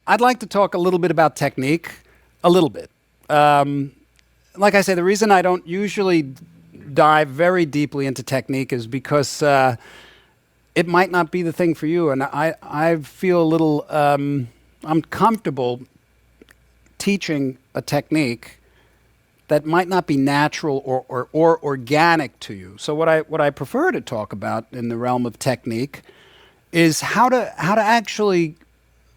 I'd like to talk a little bit about technique, a little bit. Like I say, the reason I don't usually dive very deeply into technique is because it might not be the thing for you, and I feel a little uncomfortable teaching a technique that might not be natural or organic to you. So what I prefer to talk about in the realm of technique is how to actually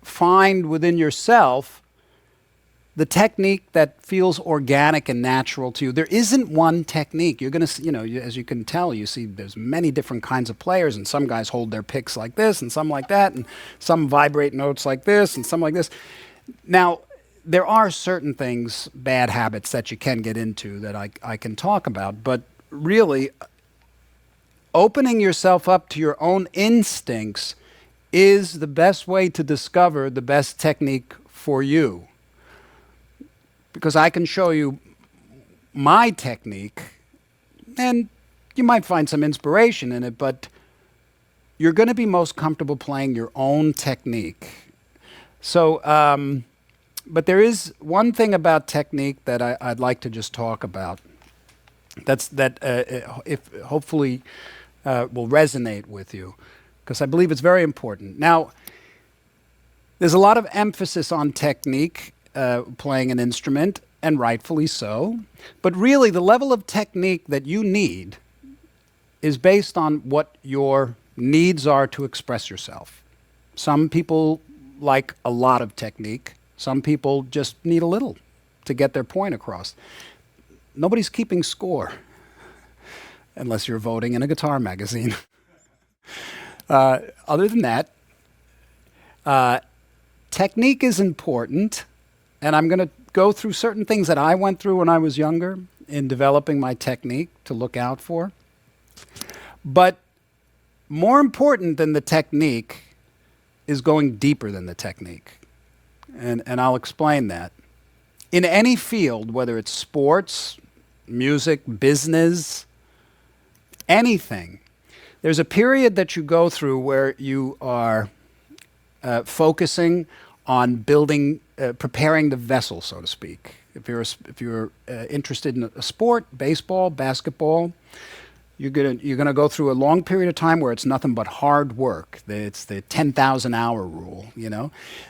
find within yourself the technique that feels organic and natural to you. There isn't one technique. You're going to, as you can tell, you see there's many different kinds of players, and some guys hold their picks like this, and some like that, and some vibrate notes like this, and some like this. Now, there are certain things, bad habits that you can get into that I can talk about, but really, opening yourself up to your own instincts is the best way to discover the best technique for you. Because I can show you my technique, and you might find some inspiration in it, but you're going to be most comfortable playing your own technique. So, but there is one thing about technique that I'd like to just talk about. If hopefully will resonate with you, because I believe it's very important. Now, there's a lot of emphasis on technique. Playing an instrument, and rightfully so. But really, the level of technique that you need is based on what your needs are to express yourself. Some people like a lot of technique. Some people just need a little to get their point across. Nobody's keeping score, unless you're voting in a guitar magazine. Other than that, technique is important. And I'm going to go through certain things that I went through when I was younger in developing my technique to look out for. But more important than the technique is going deeper than the technique. And I'll explain that. In any field, whether it's sports, music, business, anything, there's a period that you go through where you are focusing on building, preparing the vessel, so to speak. If you're interested in a sport, baseball, basketball, you're gonna go through a long period of time where it's nothing but hard work. It's the 10,000-hour rule.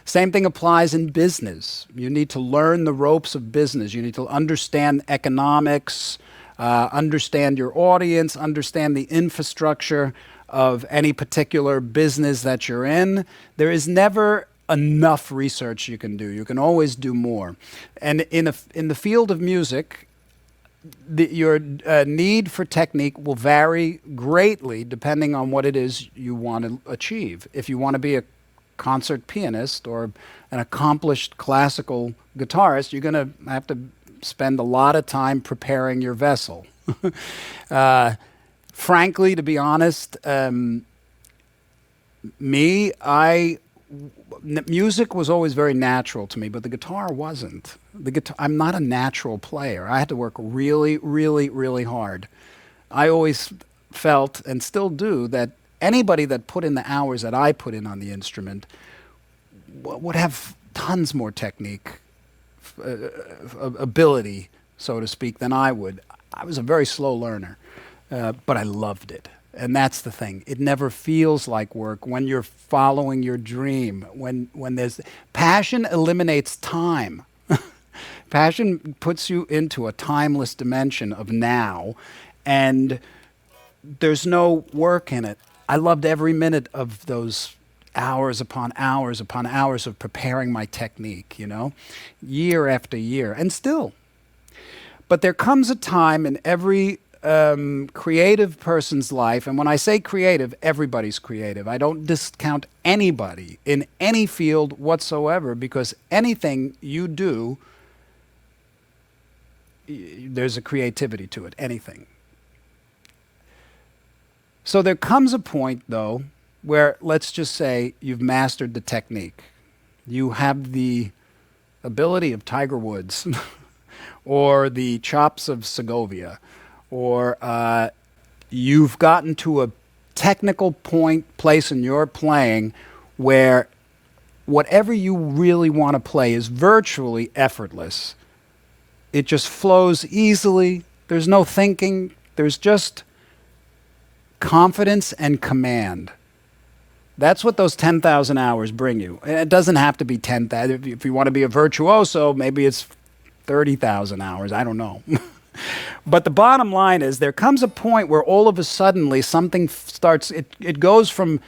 Same thing applies in business. You need to learn the ropes of business. You need to understand economics, understand your audience, understand the infrastructure of any particular business that you're in. There is never enough research you can do. You can always do more. And in the field of music, your need for technique will vary greatly depending on what it is you want to achieve. If you want to be a concert pianist or an accomplished classical guitarist, you're going to have to spend a lot of time preparing your vessel. Frankly, to be honest, music was always very natural to me, but the guitar wasn't. I'm not a natural player. I had to work really, really, really hard. I always felt, and still do, that anybody that put in the hours that I put in on the instrument would have tons more technique, ability, so to speak, than I would. I was a very slow learner, but I loved it. And that's the thing. It never feels like work when you're following your dream. When there's passion eliminates time. Passion puts you into a timeless dimension of now, and there's no work in it. I loved every minute of those hours upon hours upon hours of preparing my technique, year after year, and still. But there comes a time in every creative person's life, and when I say creative, everybody's creative. I don't discount anybody in any field whatsoever, because anything you do, there's a creativity to it, anything. So there comes a point, though, where let's just say you've mastered the technique. You have the ability of Tiger Woods or the chops of Segovia, or you've gotten to a technical place in your playing where whatever you really want to play is virtually effortless. It just flows easily. There's no thinking. There's just confidence and command. That's what those 10,000 hours bring you. And it doesn't have to be 10,000. If you want to be a virtuoso, maybe it's 30,000 hours. I don't know. But the bottom line is there comes a point where all of a sudden something starts, it goes from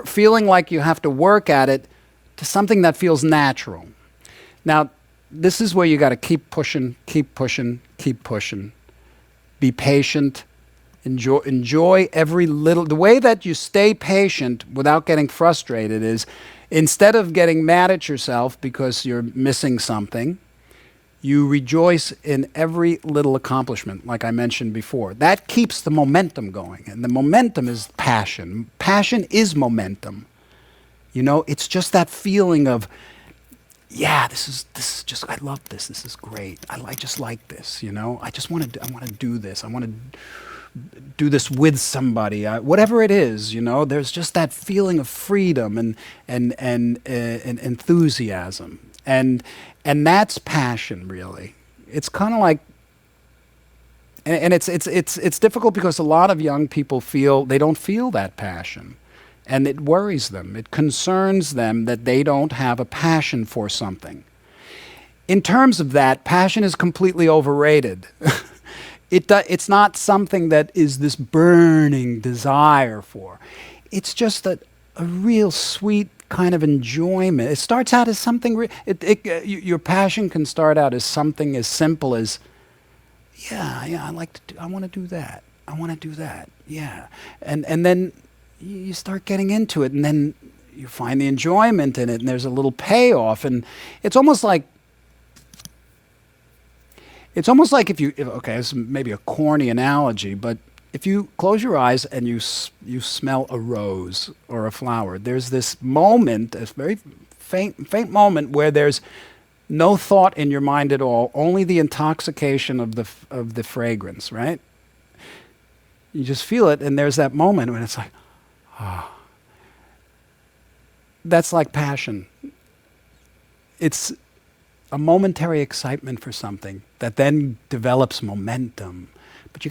feeling like you have to work at it to something that feels natural. Now, this is where you got to keep pushing, keep pushing, keep pushing. Be patient. Enjoy every little. The way that you stay patient without getting frustrated is, instead of getting mad at yourself because you're missing something, you rejoice in every little accomplishment, like I mentioned before. That keeps the momentum going, and the momentum is passion. Passion is momentum. You know, it's just that feeling of, yeah, this is just, I love this. This is great. I just like this. You know, I want to do this. I want to do this with somebody, whatever it is, you know. There's just that feeling of freedom and enthusiasm, and that's passion, really. It's kind of like, and it's difficult because a lot of young people feel they don't feel that passion, and it worries them. It concerns them that they don't have a passion for something. In terms of that, passion is completely overrated. It's not something that is this burning desire for. It's just a real sweet kind of enjoyment. It starts out as something, your passion can start out as something as simple as, yeah, I want to do that. I want to do that, yeah. And then you start getting into it, and then you find the enjoyment in it, and there's a little payoff, and it's almost like okay, this is maybe a corny analogy, but if you close your eyes and you smell a rose or a flower, there's this moment, a very faint moment where there's no thought in your mind at all, only the intoxication of the fragrance, right? You just feel it, and there's that moment when it's like, ah. That's like passion. It's a momentary excitement for something that then develops momentum. But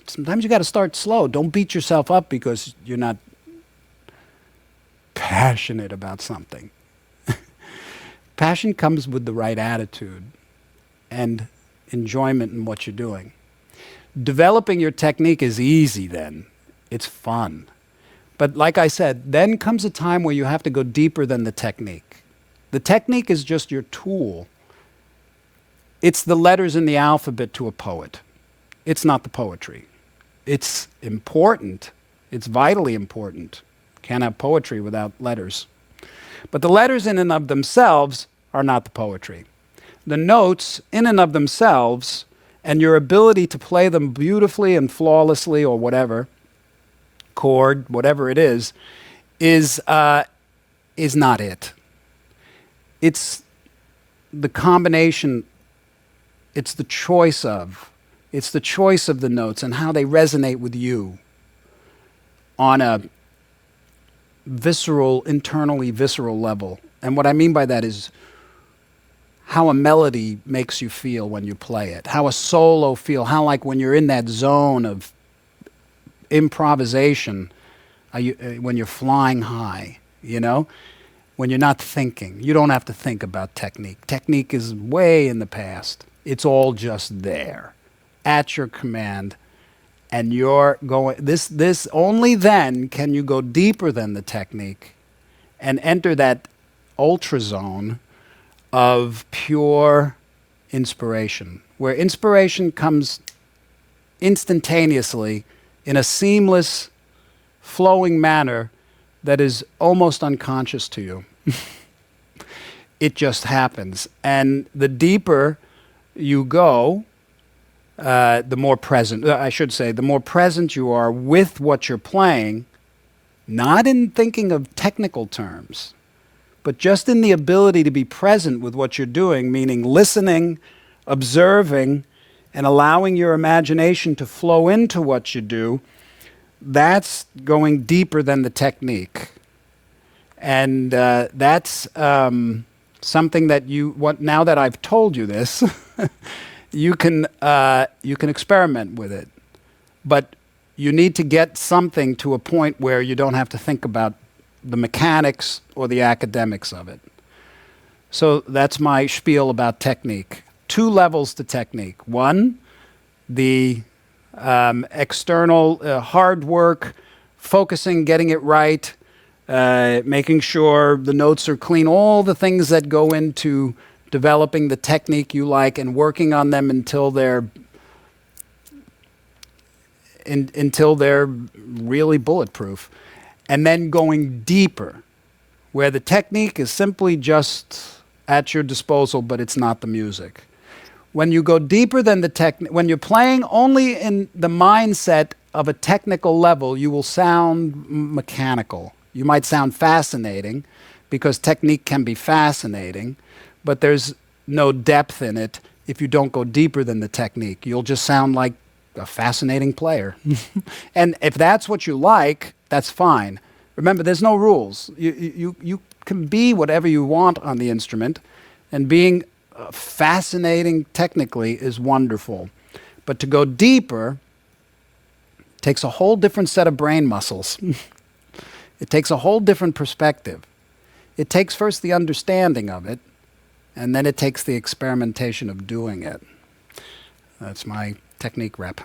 sometimes you got to start slow. Don't beat yourself up because you're not passionate about something. Passion comes with the right attitude and enjoyment in what you're doing. Developing your technique is easy then. It's fun. But like I said, then comes a time where you have to go deeper than the technique. The technique is just your tool. It's the letters in the alphabet to a poet. It's not the poetry. It's important. It's vitally important. Can't have poetry without letters. But the letters in and of themselves are not the poetry. The notes in and of themselves and your ability to play them beautifully and flawlessly or whatever, chord, whatever it is not it. It's the combination. It's the choice of the notes and how they resonate with you on a internally visceral level. And what I mean by that is how a melody makes you feel when you play it, how a solo how like when you're in that zone of improvisation, when you're flying high, you know? When you're not thinking. You don't have to think about technique. Technique is way in the past. It's all just there, at your command, and you're going. This only then can you go deeper than the technique, and enter that ultra zone of pure inspiration, where inspiration comes instantaneously in a seamless, flowing manner that is almost unconscious to you. It just happens, and the deeper you go, the more present, the more present you are with what you're playing, not in thinking of technical terms, but just in the ability to be present with what you're doing, meaning listening, observing, and allowing your imagination to flow into what you do. That's going deeper than the technique. And that's something that now that I've told you this, you can experiment with it. But you need to get something to a point where you don't have to think about the mechanics or the academics of it. So that's my spiel about technique. 2 levels to technique. 1, the external hard work, focusing, getting it right, making sure the notes are clean, all the things that go into developing the technique you like and working on them until they're really bulletproof. And then going deeper, where the technique is simply just at your disposal, but it's not the music. When you go deeper than the technique, when you're playing only in the mindset of a technical level, you will sound mechanical. You might sound fascinating, because technique can be fascinating, but there's no depth in it if you don't go deeper than the technique. You'll just sound like a fascinating player. And if that's what you like, that's fine. Remember, there's no rules. You can be whatever you want on the instrument, and being fascinating technically is wonderful. But to go deeper takes a whole different set of brain muscles. It takes a whole different perspective. It takes first the understanding of it, and then it takes the experimentation of doing it. That's my technique rep.